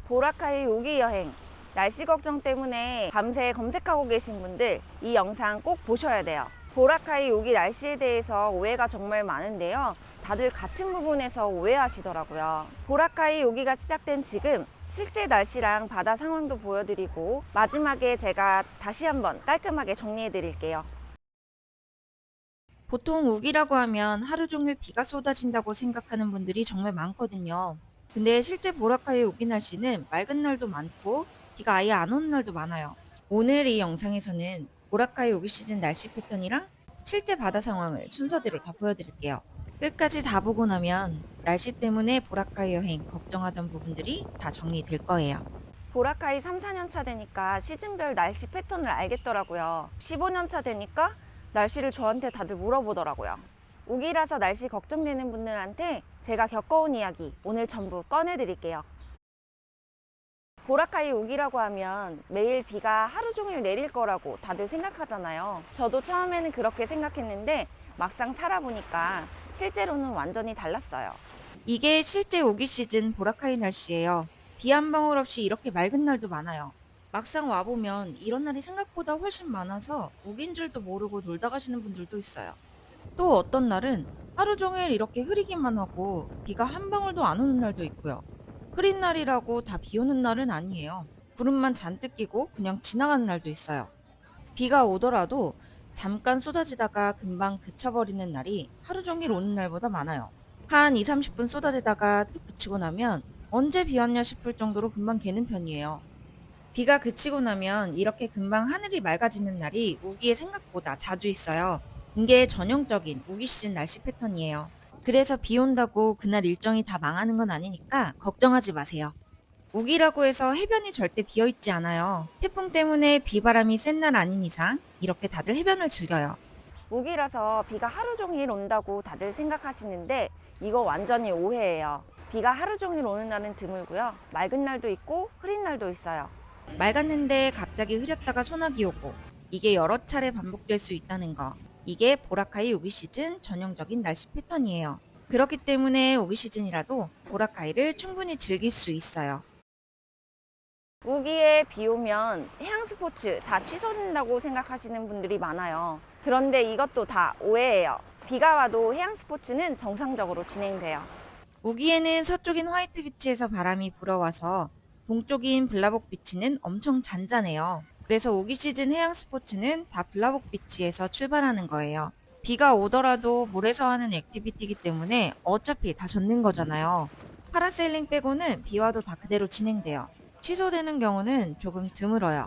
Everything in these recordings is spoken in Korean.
보라카이 요기 여행, 날씨 걱정 때문에 밤새 검색하고 계신 분들 이 영상 꼭 보셔야 돼요. 보라카이 요기 날씨에 대해서 오해가 정말 많은데요. 다들 같은 부분에서 오해하시더라고요. 보라카이 요기가 시작된 지금 실제 날씨랑 바다 상황도 보여드리고 마지막에 제가 다시 한번 깔끔하게 정리해 드릴게요. 보통 우기라고 하면 하루 종일 비가 쏟아진다고 생각하는 분들이 정말 많거든요. 근데 실제 보라카이 우기 날씨는 맑은 날도 많고 비가 아예 안 오는 날도 많아요. 오늘 이 영상에서는 보라카이 우기 시즌 날씨 패턴이랑 실제 바다 상황을 순서대로 다 보여드릴게요. 끝까지 다 보고 나면 날씨 때문에 보라카이 여행 걱정하던 부분들이 다 정리될 거예요. 보라카이 3, 4년 차 되니까 시즌별 날씨 패턴을 알겠더라고요. 15년 차 되니까 날씨를 저한테 다들 물어보더라고요. 우기라서 날씨 걱정되는 분들한테 제가 겪어온 이야기 오늘 전부 꺼내드릴게요. 보라카이 우기라고 하면 매일 비가 하루 종일 내릴 거라고 다들 생각하잖아요. 저도 처음에는 그렇게 생각했는데 막상 살아보니까 실제로는 완전히 달랐어요. 이게 실제 우기 시즌 보라카이 날씨예요. 비 한 방울 없이 이렇게 맑은 날도 많아요. 막상 와보면 이런 날이 생각보다 훨씬 많아서 우긴 줄도 모르고 놀다 가시는 분들도 있어요. 또 어떤 날은 하루 종일 이렇게 흐리기만 하고 비가 한 방울도 안 오는 날도 있고요. 흐린 날이라고 다 비 오는 날은 아니에요. 구름만 잔뜩 끼고 그냥 지나가는 날도 있어요. 비가 오더라도 잠깐 쏟아지다가 금방 그쳐버리는 날이 하루 종일 오는 날보다 많아요. 한 2, 30분 쏟아지다가 뚝 그치고 나면 언제 비 왔냐 싶을 정도로 금방 개는 편이에요. 비가 그치고 나면 이렇게 금방 하늘이 맑아지는 날이 우기에 생각보다 자주 있어요. 이게 전형적인 우기 시즌 날씨 패턴이에요. 그래서 비 온다고 그날 일정이 다 망하는 건 아니니까 걱정하지 마세요. 우기라고 해서 해변이 절대 비어 있지 않아요. 태풍 때문에 비바람이 센 날 아닌 이상 이렇게 다들 해변을 즐겨요. 우기라서 비가 하루 종일 온다고 다들 생각하시는데 이거 완전히 오해예요. 비가 하루 종일 오는 날은 드물고요. 맑은 날도 있고 흐린 날도 있어요. 맑았는데 갑자기 흐렸다가 소나기 오고 이게 여러 차례 반복될 수 있다는 거. 이게 보라카이 우기 시즌 전형적인 날씨 패턴이에요. 그렇기 때문에 우기 시즌이라도 보라카이를 충분히 즐길 수 있어요. 우기에 비 오면 해양 스포츠 다 취소된다고 생각하시는 분들이 많아요. 그런데 이것도 다 오해예요. 비가 와도 해양 스포츠는 정상적으로 진행돼요. 우기에는 서쪽인 화이트 비치에서 바람이 불어와서 동쪽인 블라복 비치는 엄청 잔잔해요. 그래서 우기 시즌 해양 스포츠는 다 블라복 비치에서 출발하는 거예요. 비가 오더라도 물에서 하는 액티비티이기 때문에 어차피 다 젖는 거잖아요. 파라세일링 빼고는 비 와도 다 그대로 진행돼요. 취소되는 경우는 조금 드물어요.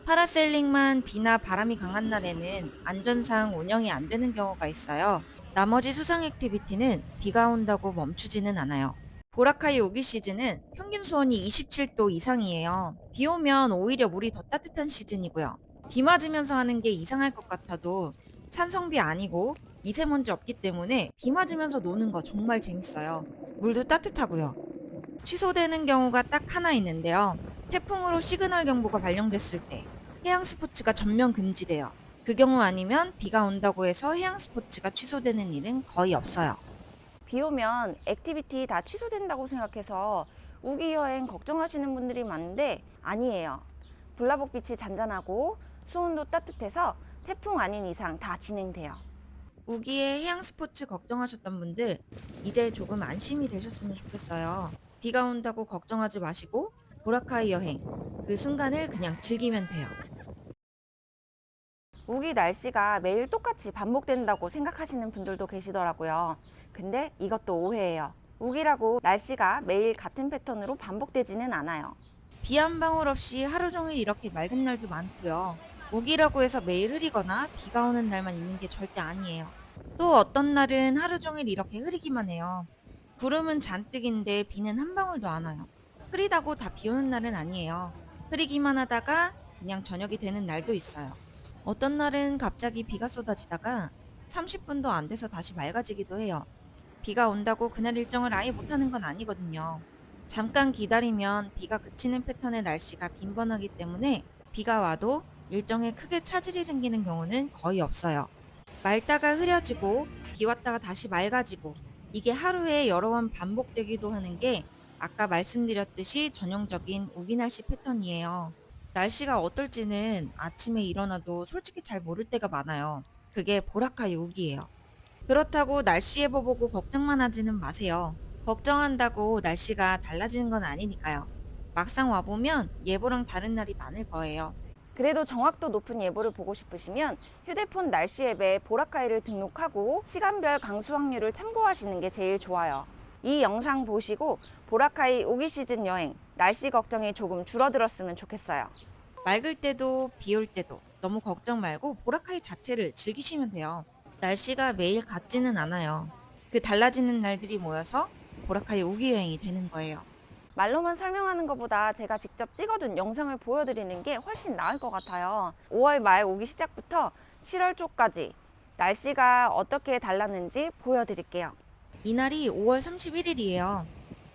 파라세일링만 비나 바람이 강한 날에는 안전상 운영이 안 되는 경우가 있어요. 나머지 수상 액티비티는 비가 온다고 멈추지는 않아요. 보라카이 우기 시즌은 평균 수온이 27도 이상이에요. 비 오면 오히려 물이 더 따뜻한 시즌이고요. 비 맞으면서 하는 게 이상할 것 같아도 산성비 아니고 미세먼지 없기 때문에 비 맞으면서 노는 거 정말 재밌어요. 물도 따뜻하고요. 취소되는 경우가 딱 하나 있는데요. 태풍으로 시그널 경보가 발령됐을 때 해양 스포츠가 전면 금지돼요. 그 경우 아니면 비가 온다고 해서 해양 스포츠가 취소되는 일은 거의 없어요. 비 오면 액티비티 다 취소된다고 생각해서 우기 여행 걱정하시는 분들이 많은데 아니에요. 블라복 빛이 잔잔하고 수온도 따뜻해서 태풍 아닌 이상 다 진행돼요. 우기에 해양 스포츠 걱정하셨던 분들 이제 조금 안심이 되셨으면 좋겠어요. 비가 온다고 걱정하지 마시고 보라카이 여행 그 순간을 그냥 즐기면 돼요. 우기 날씨가 매일 똑같이 반복된다고 생각하시는 분들도 계시더라고요. 근데 이것도 오해예요. 우기라고 날씨가 매일 같은 패턴으로 반복되지는 않아요. 비 한 방울 없이 하루 종일 이렇게 맑은 날도 많고요. 우기라고 해서 매일 흐리거나 비가 오는 날만 있는 게 절대 아니에요. 또 어떤 날은 하루 종일 이렇게 흐리기만 해요. 구름은 잔뜩인데 비는 한 방울도 안 와요. 흐리다고 다 비 오는 날은 아니에요. 흐리기만 하다가 그냥 저녁이 되는 날도 있어요. 어떤 날은 갑자기 비가 쏟아지다가 30분도 안 돼서 다시 맑아지기도 해요. 비가 온다고 그날 일정을 아예 못하는 건 아니거든요. 잠깐 기다리면 비가 그치는 패턴의 날씨가 빈번하기 때문에 비가 와도 일정에 크게 차질이 생기는 경우는 거의 없어요. 맑다가 흐려지고 비 왔다가 다시 맑아지고 이게 하루에 여러 번 반복되기도 하는 게 아까 말씀드렸듯이 전형적인 우기 날씨 패턴이에요. 날씨가 어떨지는 아침에 일어나도 솔직히 잘 모를 때가 많아요. 그게 보라카이 우기예요. 그렇다고 날씨 예보 보고 걱정만 하지는 마세요. 걱정한다고 날씨가 달라지는 건 아니니까요. 막상 와보면 예보랑 다른 날이 많을 거예요. 그래도 정확도 높은 예보를 보고 싶으시면 휴대폰 날씨 앱에 보라카이를 등록하고 시간별 강수 확률을 참고하시는 게 제일 좋아요. 이 영상 보시고 보라카이 오기 시즌 여행, 날씨 걱정이 조금 줄어들었으면 좋겠어요. 맑을 때도 비 올 때도 너무 걱정 말고 보라카이 자체를 즐기시면 돼요. 날씨가 매일 같지는 않아요. 그 달라지는 날들이 모여서 보라카이 우기 여행이 되는 거예요. 말로만 설명하는 것보다 제가 직접 찍어둔 영상을 보여드리는 게 훨씬 나을 것 같아요. 5월 말 오기 시작부터 7월 초까지 날씨가 어떻게 달랐는지 보여드릴게요. 이날이 5월 31일이에요.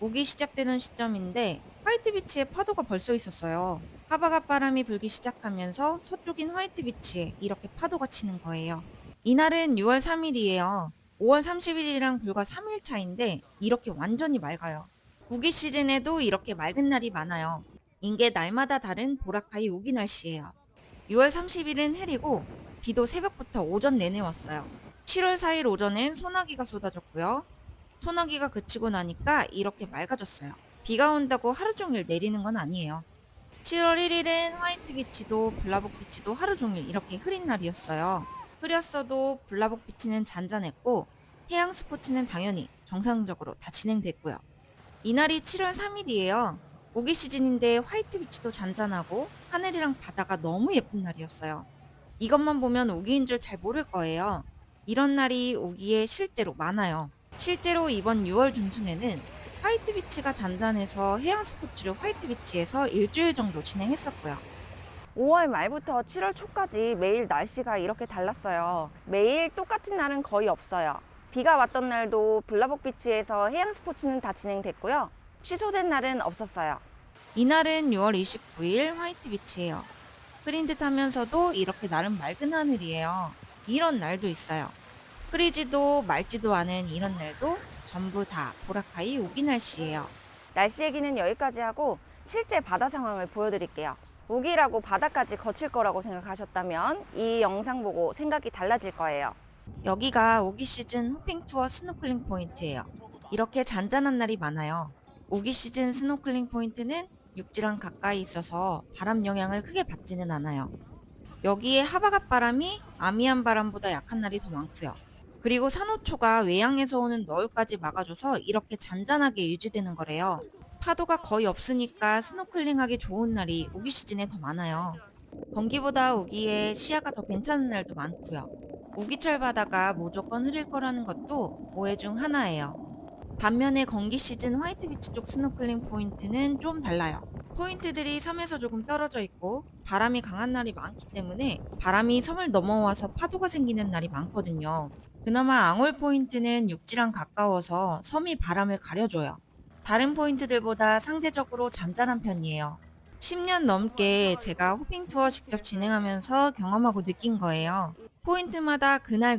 우기 시작되는 시점인데 화이트 비치에 파도가 벌써 있었어요. 하바가 바람이 불기 시작하면서 서쪽인 화이트 비치에 이렇게 파도가 치는 거예요. 이날은 6월 3일이에요. 5월 30일이랑 불과 3일 차인데 이렇게 완전히 맑아요. 우기 시즌에도 이렇게 맑은 날이 많아요. 이게 날마다 다른 보라카이 우기 날씨예요. 6월 30일은 해리고 비도 새벽부터 오전 내내 왔어요. 7월 4일 오전엔 소나기가 쏟아졌고요. 소나기가 그치고 나니까 이렇게 맑아졌어요. 비가 온다고 하루 종일 내리는 건 아니에요. 7월 1일은 화이트 비치도 블라복 비치도 하루 종일 이렇게 흐린 날이었어요. 흐렸어도 블라복 비치는 잔잔했고 해양 스포츠는 당연히 정상적으로 다 진행됐고요. 이날이 7월 3일이에요. 우기 시즌인데 화이트 비치도 잔잔하고 하늘이랑 바다가 너무 예쁜 날이었어요. 이것만 보면 우기인 줄 잘 모를 거예요. 이런 날이 우기에 실제로 많아요. 실제로 이번 6월 중순에는 화이트 비치가 잔잔해서 해양 스포츠를 화이트 비치에서 일주일 정도 진행했었고요. 5월 말부터 7월 초까지 매일 날씨가 이렇게 달랐어요. 매일 똑같은 날은 거의 없어요. 비가 왔던 날도 블라복 비치에서 해양 스포츠는 다 진행됐고요. 취소된 날은 없었어요. 이날은 6월 29일 화이트 비치예요. 흐린 듯 하면서도 이렇게 나름 맑은 하늘이에요. 이런 날도 있어요. 흐리지도 맑지도 않은 이런 날도 전부 다 보라카이 우기 날씨예요. 날씨 얘기는 여기까지 하고 실제 바다 상황을 보여드릴게요. 우기라고 바다까지 거칠 거라고 생각하셨다면 이 영상 보고 생각이 달라질 거예요. 여기가 우기 시즌 호핑 투어 스노클링 포인트예요. 이렇게 잔잔한 날이 많아요. 우기 시즌 스노클링 포인트는 육지랑 가까이 있어서 바람 영향을 크게 받지는 않아요. 여기에 하바갑 바람이 아미안 바람보다 약한 날이 더 많고요. 그리고 산호초가 외양에서 오는 너울까지 막아줘서 이렇게 잔잔하게 유지되는 거래요. 파도가 거의 없으니까 스노클링하기 좋은 날이 우기 시즌에 더 많아요. 건기보다 우기에 시야가 더 괜찮은 날도 많고요. 우기철 바다가 무조건 흐릴 거라는 것도 오해 중 하나예요. 반면에 건기 시즌 화이트 비치 쪽 스노클링 포인트는 좀 달라요. 포인트들이 섬에서 조금 떨어져 있고 바람이 강한 날이 많기 때문에 바람이 섬을 넘어와서 파도가 생기는 날이 많거든요. 그나마 앙홀 포인트는 육지랑 가까워서 섬이 바람을 가려줘요. 다른 포인트들보다 상대적으로 잔잔한 편이에요. 10년 넘게 제가 호핑 투어 직접 진행하면서 경험하고 느낀 거예요. 포인트마다 그날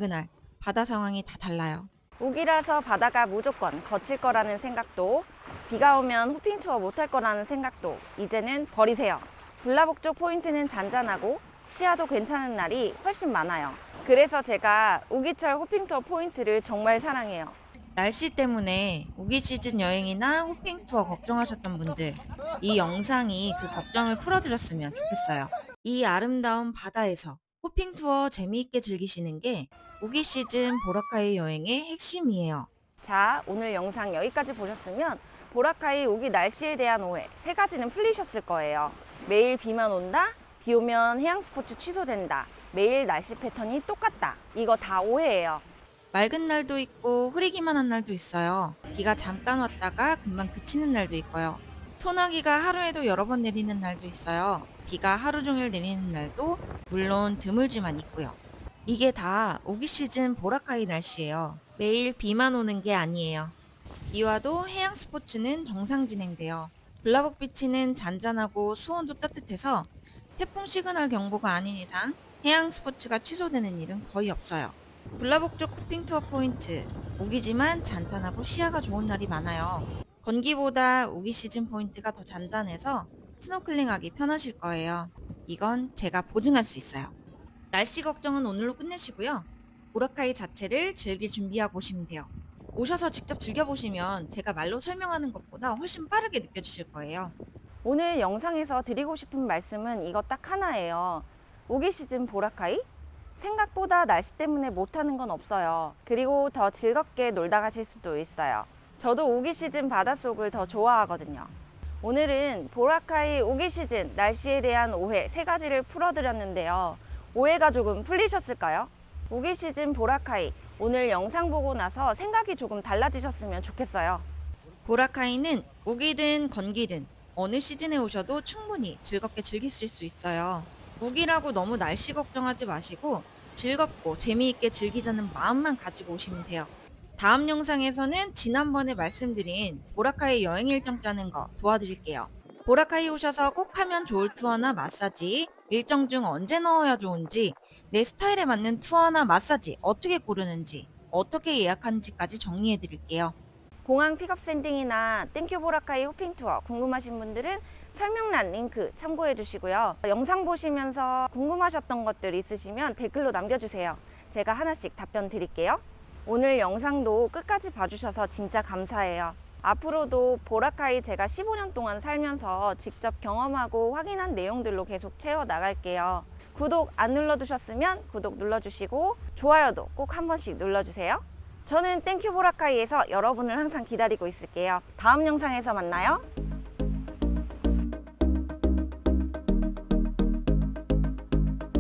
바다 상황이 다 달라요. 우기라서 바다가 무조건 거칠 거라는 생각도 비가 오면 호핑 투어 못할 거라는 생각도 이제는 버리세요. 블라복 쪽 포인트는 잔잔하고 시야도 괜찮은 날이 훨씬 많아요. 그래서 제가 우기철 호핑 투어 포인트를 정말 사랑해요. 날씨 때문에 우기 시즌 여행이나 호핑 투어 걱정하셨던 분들, 이 영상이 그 걱정을 풀어드렸으면 좋겠어요. 이 아름다운 바다에서 호핑 투어 재미있게 즐기시는 게 우기 시즌 보라카이 여행의 핵심이에요. 자, 오늘 영상 여기까지 보셨으면 보라카이 우기 날씨에 대한 오해 3가지는 풀리셨을 거예요. 매일 비만 온다, 비 오면 해양 스포츠 취소된다, 매일 날씨 패턴이 똑같다. 이거 다 오해예요. 맑은 날도 있고 흐리기만 한 날도 있어요. 비가 잠깐 왔다가 금방 그치는 날도 있고요. 소나기가 하루에도 여러 번 내리는 날도 있어요. 비가 하루 종일 내리는 날도 물론 드물지만 있고요. 이게 다 우기 시즌 보라카이 날씨예요. 매일 비만 오는 게 아니에요. 비 와도 해양 스포츠는 정상 진행돼요. 블라복 비치는 잔잔하고 수온도 따뜻해서 태풍 시그널 경보가 아닌 이상 해양 스포츠가 취소되는 일은 거의 없어요. 블라복 쪽 호핑 투어 포인트, 우기지만 잔잔하고 시야가 좋은 날이 많아요. 건기보다 우기 시즌 포인트가 더 잔잔해서 스노클링하기 편하실 거예요. 이건 제가 보증할 수 있어요. 날씨 걱정은 오늘로 끝내시고요. 보라카이 자체를 즐길 준비하고 오시면 돼요. 오셔서 직접 즐겨보시면 제가 말로 설명하는 것보다 훨씬 빠르게 느껴지실 거예요. 오늘 영상에서 드리고 싶은 말씀은 이거 딱 하나예요. 우기 시즌 보라카이? 생각보다 날씨 때문에 못하는 건 없어요. 그리고 더 즐겁게 놀다 가실 수도 있어요. 저도 우기 시즌 바닷속을 더 좋아하거든요. 오늘은 보라카이 우기 시즌 날씨에 대한 오해 3가지를 풀어드렸는데요. 오해가 조금 풀리셨을까요? 우기 시즌 보라카이, 오늘 영상 보고 나서 생각이 조금 달라지셨으면 좋겠어요. 보라카이는 우기든 건기든 어느 시즌에 오셔도 충분히 즐겁게 즐기실 수 있어요. 우기라고 너무 날씨 걱정하지 마시고 즐겁고 재미있게 즐기자는 마음만 가지고 오시면 돼요. 다음 영상에서는 지난번에 말씀드린 보라카이 여행 일정 짜는 거 도와드릴게요. 보라카이 오셔서 꼭 하면 좋을 투어나 마사지, 일정 중 언제 넣어야 좋은지, 내 스타일에 맞는 투어나 마사지 어떻게 고르는지, 어떻게 예약하는지까지 정리해 드릴게요. 공항 픽업 샌딩이나 땡큐 보라카이 호핑 투어 궁금하신 분들은 설명란 링크 참고해 주시고요. 영상 보시면서 궁금하셨던 것들 있으시면 댓글로 남겨주세요. 제가 하나씩 답변 드릴게요. 오늘 영상도 끝까지 봐주셔서 진짜 감사해요. 앞으로도 보라카이 제가 15년 동안 살면서 직접 경험하고 확인한 내용들로 계속 채워 나갈게요. 구독 안 눌러두셨으면 구독 눌러주시고 좋아요도 꼭 한 번씩 눌러주세요. 저는 땡큐 보라카이에서 여러분을 항상 기다리고 있을게요. 다음 영상에서 만나요.